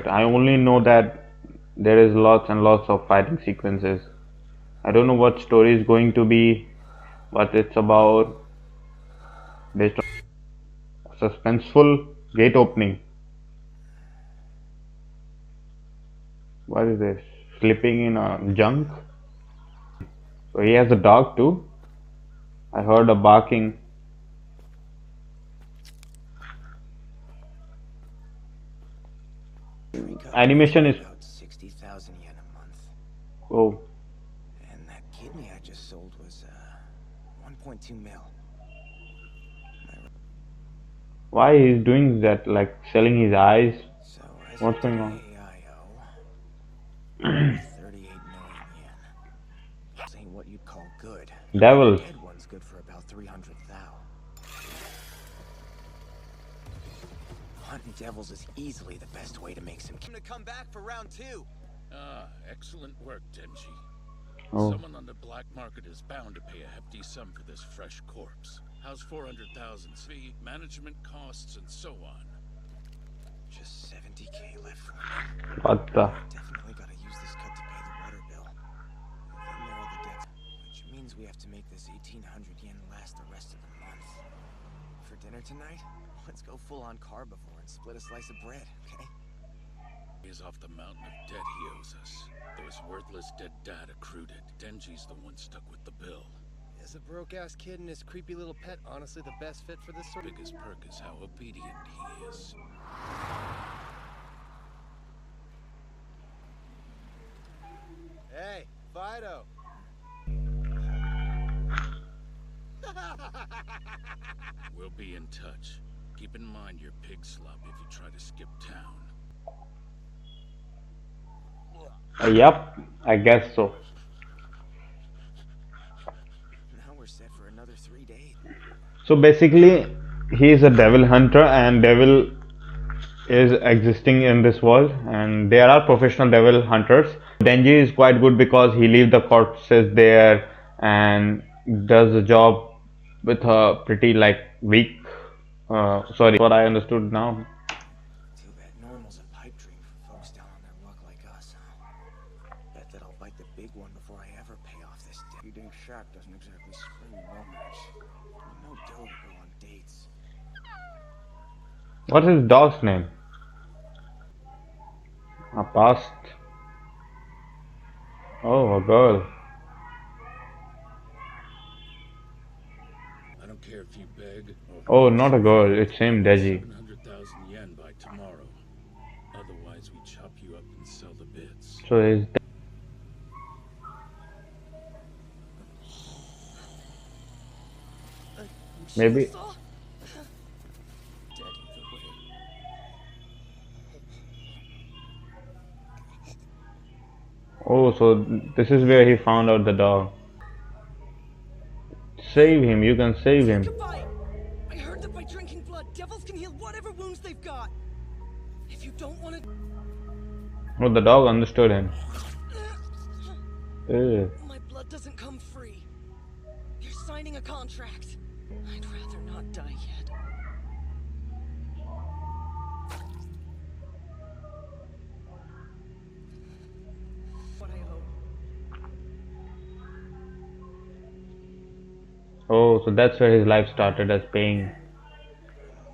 it. I only know that there is lots and lots of fighting sequences. I don't know what story is going to be, but it's about based on suspenseful gate opening. What is this? Sleeping in a junk? So he has a dog too. I heard a barking. Uncut pays Animation me is about 60,000 yen a month. oh, And that kidney I just sold was 1.2 mil. My- why he's doing that? Like selling his eyes? So as of What's going on? today, I owe over 38 million yen. This ain't what you'd call good. The Devils. dead one's good for about 300 thou. Hunting devils is easily the best way to make some. To come back for round 2. Ah, excellent work, Denji. Oh, Someone on the black market is bound to pay a hefty sum for this fresh corpse. How's 400,000 fee, management costs, and so on? Just 70k left for me. what the? Definitely gotta use this cut to pay the water bill. Then there are the debts, which means we have to make this 1,800 yen last the rest of the month. For dinner tonight, let's go full on carbivore and split a slice of bread, okay? Is off the mountain of debt he owes us. Those worthless dead dad accrued it. Denji's the one stuck with the bill. Is a broke-ass kid and his creepy little pet honestly the best fit for this sort? Biggest perk is how obedient he is. Hey, Fido! We'll be in touch. Keep in mind your pig slop if you try to skip town. Yup, I guess so. Now we're set for another 3 days. So basically, he is a devil hunter, and devil is existing in this world, and there are professional devil hunters. Denji is quite good because he leaves the corpses there and does the job with a pretty like weak. Sorry, what I understood now. Too bad normal's a pipe dream for folks down on their luck like us, huh? Bet that I'll bite the big one before I ever pay off this debt. 3-day shack doesn't exactly spring romance. No dough to go on dates. What is his dog's name? A past. Oh, a girl. I don't care if you beg or Oh, ask not a for girl. it. It's him, Give me Deji. 700,000 yen by tomorrow. Otherwise, we chop you up and sell the bits. So is maybe. Dead either way. Oh, so this is where he found out the dog. Save him. You can save him. Goodbye. I heard that by drinking blood, devils can heal whatever wounds they've got. If you don't want to... Oh, the dog understood him. Ew. My blood doesn't come free. You're signing a contract. I'd rather not die yet. What I owe. Oh, so that's where his life started as paying. I'm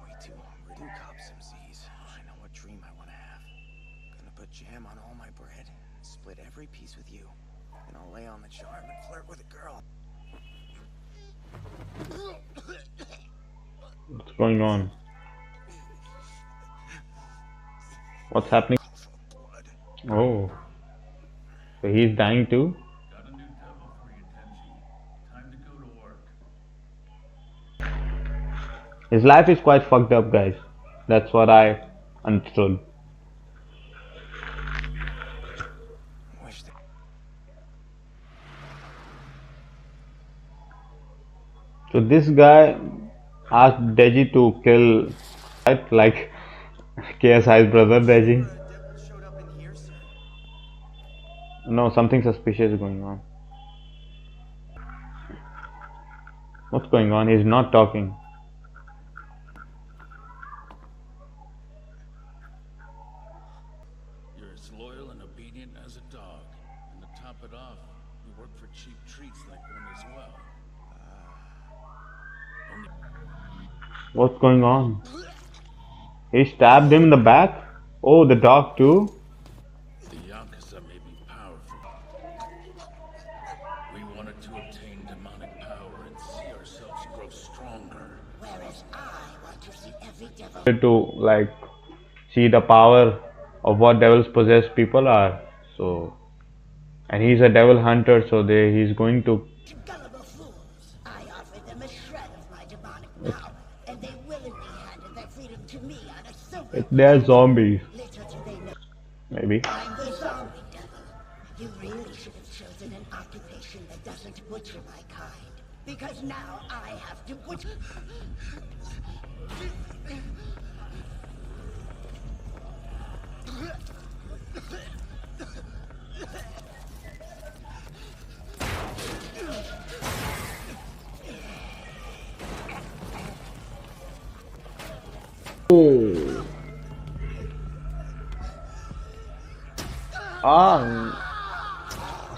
way too hungry to cop some Z's. I know what dream I want to have. Gonna put jam on all my bread, split every piece with you, and I'll lay on the charm and flirt with a girl. What's going on? What's happening? Blood. Oh, so he's dying too? Got a new devil for you, Denji. Time to go to work. His life is quite fucked up, guys. That's what I understood. Wish that. So this guy asked Deji to kill, right? Like KSI's brother, Deji. Devil showed up in here, sir. No, something suspicious is going on. What's going on? He's not talking. it off. You work for cheap treats like one as well. Only What's going on? He stabbed him in the back? Oh, the dog too? the Yakuza may be powerful. We wanted to obtain demonic power and see ourselves grow stronger. Whereas I want to see every devil. To like see the power of what devils possessed people are. So, and he's a devil hunter, so he's going to. Gullible fools. I offered them a shred of my demonic power, and they willingly handed their freedom to me on a silver. They're zombies, Little do they know maybe. I'm the zombie devil. You really should have chosen an occupation that doesn't butcher my kind. Because now I have to butcher.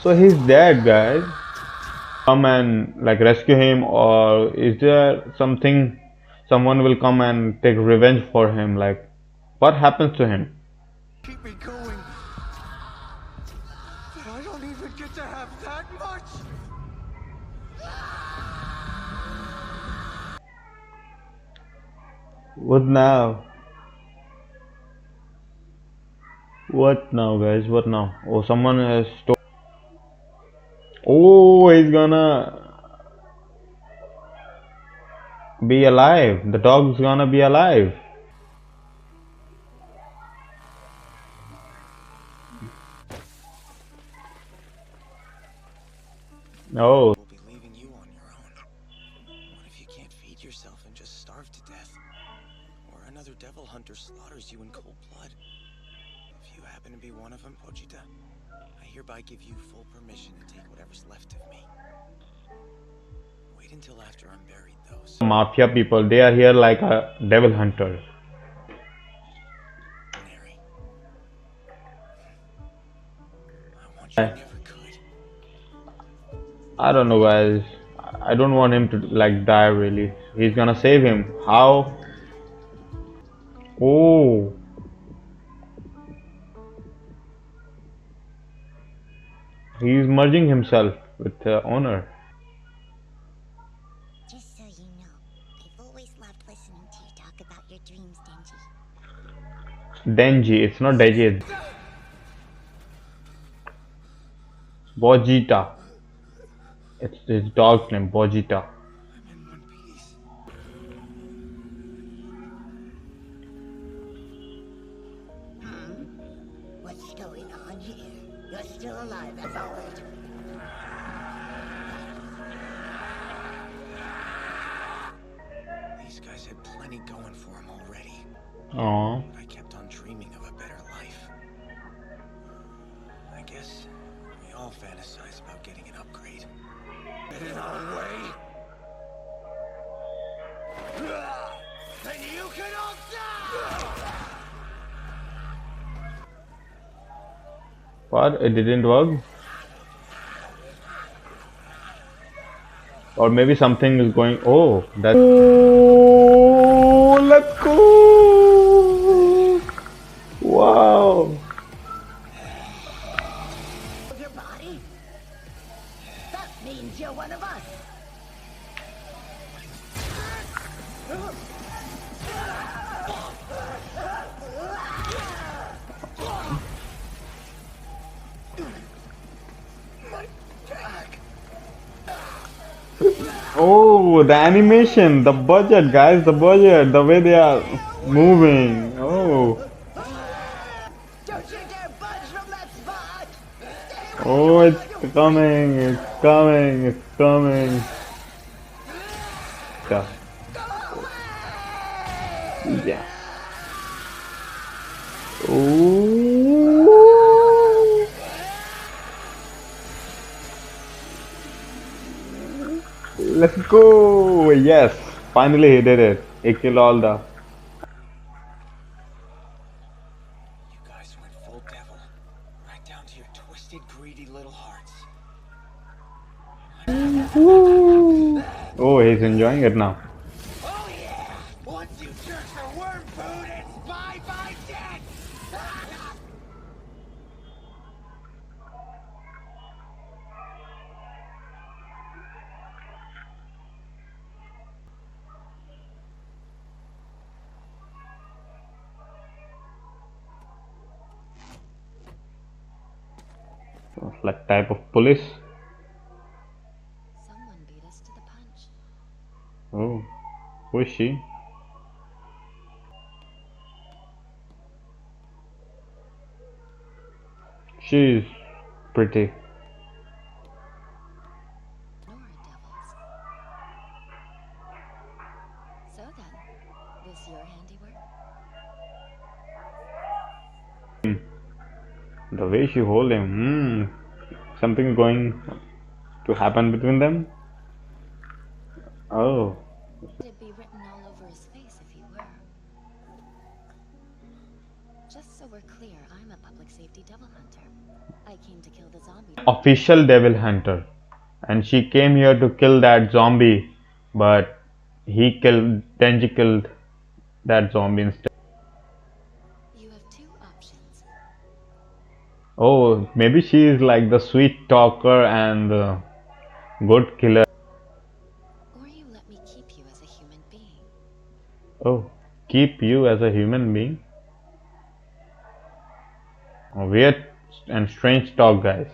So he's dead, guys. Come and like rescue him, or is there something? Someone will come and take revenge for him. Like, what happens to him? Keep me going. But I don't even get to have that much. What now? What now, guys? What now? Oh, someone has stolen. Oh, he's gonna be alive. The dog's gonna be alive. Oh, We'll be leaving you on your own. What if you can't feed yourself and just starve to death? Or another devil hunter slaughters you in cold blood? If you happen to be one of them, Pochita, I hereby give you full permission to take whatever's left of me. Wait until after I'm buried, though. So mafia people. They are here like a devil hunter. Mary, I want you never could. I don't know, guys. I don't want him to like die. Really, he's gonna save him. How? Oh, he's merging himself with the owner. Just so you know, I've always loved listening to you talk about your dreams, Denji. Denji. It's not Deji. It's Bojita. It's his dog's name, Bojita. I'm in one piece. What's going on here? You're still alive, as always. These guys had plenty going for them already. Oh, I kept on dreaming of a better life. I guess we all fantasize about getting an upgrade. Get in our way. Then you can all die! what? It didn't work? Or maybe something is going. Oh, that. Oh, let's go! Wow. Your body? That means you're one of us. Oh, the animation, the budget, guys, the budget, the way they are moving. Oh, Don't you dare budge from that spot! oh, it's coming, it's coming, it's coming. Yeah. Yeah. Ooh. Let's go! Yes, finally he did it. He killed all the. You guys went full devil. Right down to your twisted, greedy greedy little hearts. Oh, he's enjoying it now. Oh yeah! Once you search for worm food, it's bye-bye dead! So, like type of police. Someone beat us to the punch. Oh, who is she? She's pretty. Nora devils. So then, this your handiwork? The way she hold him, something going to happen between them. Oh, It'd be written all over his face if he were. Just so we're clear, I'm a public safety devil hunter. I came to kill the zombie. official devil hunter, and she came here to kill that zombie, but Denji killed that zombie instead. You have two options. Oh, maybe she is like the sweet talker and the good killer. Or you let me keep you as a human being. Oh, keep you as a human being. Weird and strange talk, guys.